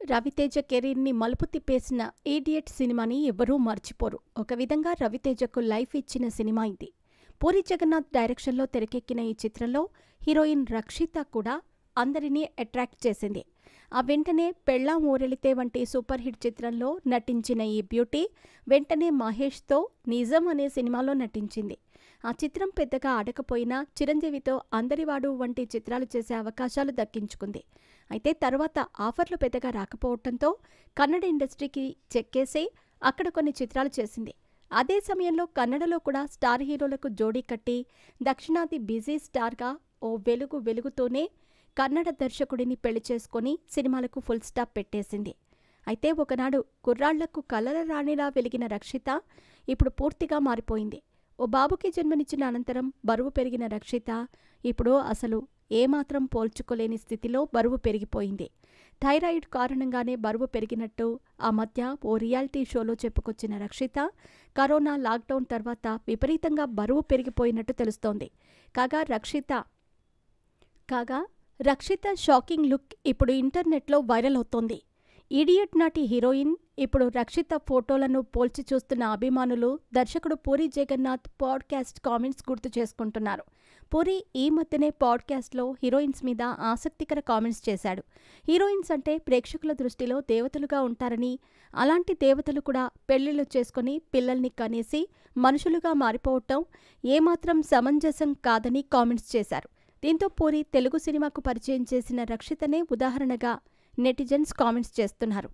రవితేజ కెరీర్‌ని మలుపు తిప్పేసిన 'ఇడియట్' సినిమాని ఎవ్వరూ మర్చిపోరు. ఒక విధంగా రవితేజకు లైఫ్ ఇచ్చిన సినిమా ఇది. పూరి జగన్నాథ్ డైరెక్షన్‌లో తెరకెక్కిన ఈ చిత్రంలో హీరోయిన్ రక్షిత కూడా అందరినీ అట్రాక్ట్ చేసింది. ఆ వెంటనే 'పెళ్ళాం ఊరెళితే' వంటి సూపర్ హిట్ చిత్రంలో నటించిన ఈ బ్యూటీ వెంటనే మహేష్‌తో 'నిజం' అనే సినిమాలో నటించింది. ఆ చిత్రం పెద్దగా ఆడకపోయినా చిరంజీవితో 'అందరివాడు' వంటి చిత్రాలు చేసే అవకాశాలు దక్కించుకుంది. అయితే తర్వాత ఆఫర్లు పెద్దగా రాకపోవడంతో కన్నడ ఇండస్ట్రీకి చెక్కేసి అక్కడ కొన్ని చిత్రాలు చేసింది. అదే సమయంలో కన్నడలో కూడా స్టార్ హీరోలకు జోడీ కట్టి దక్షిణాది బిజీ స్టార్గా ఓ వెలుగు వెలుగుతూనే కన్నడ దర్శకుడిని పెళ్లి చేసుకొని సినిమాలకు ఫుల్ స్టాప్ పెట్టేసింది. అయితే ఒకనాడు కుర్రాళ్లకు కలల రాణిలా వెలిగిన రక్షిత ఇప్పుడు పూర్తిగా మారిపోయింది. ఓ బాబుకి జన్మనిచ్చిన అనంతరం బరువు పెరిగిన రక్షిత ఇప్పుడు అసలు ఏమాత్రం పోల్చుకోలేని స్థితిలో బరువు పెరిగిపోయింది. థైరాయిడ్ కారణంగానే బరువు పెరిగినట్టు ఆ మధ్య ఓ రియాలిటీ షోలో చెప్పుకొచ్చిన రక్షిత కరోనా లాక్డౌన్ తర్వాత విపరీతంగా బరువు పెరిగిపోయినట్టు తెలుస్తోంది. కాగా రక్షిత షాకింగ్ లుక్ ఇప్పుడు ఇంటర్నెట్లో వైరల్ అవుతోంది. 'ఇడియట్' నాటి హీరోయిన్ ఇప్పుడు రక్షిత ఫోటోలను పోల్చి చూస్తున్న అభిమానులు దర్శకుడు పూరి జగన్నాథ్ పాడ్కాస్ట్ కామెంట్స్ గుర్తు చేసుకుంటున్నారు. పూరి ఈ మధ్యనే పాడ్కాస్ట్లో హీరోయిన్స్ మీద ఆసక్తికర కామెంట్స్ చేశాడు. హీరోయిన్స్ అంటే ప్రేక్షకుల దృష్టిలో దేవతలుగా ఉంటారని, అలాంటి దేవతలు కూడా పెళ్లిళ్లు చేసుకుని పిల్లల్ని కనేసి మనుషులుగా మారిపోవటం ఏమాత్రం సమంజసం కాదని కామెంట్స్ చేశారు. దీంతో పూరి తెలుగు సినిమాకు పరిచయం చేసిన రక్షితనే ఉదాహరణగా నెటిజన్స్ కామెంట్స్ చేస్తున్నారు.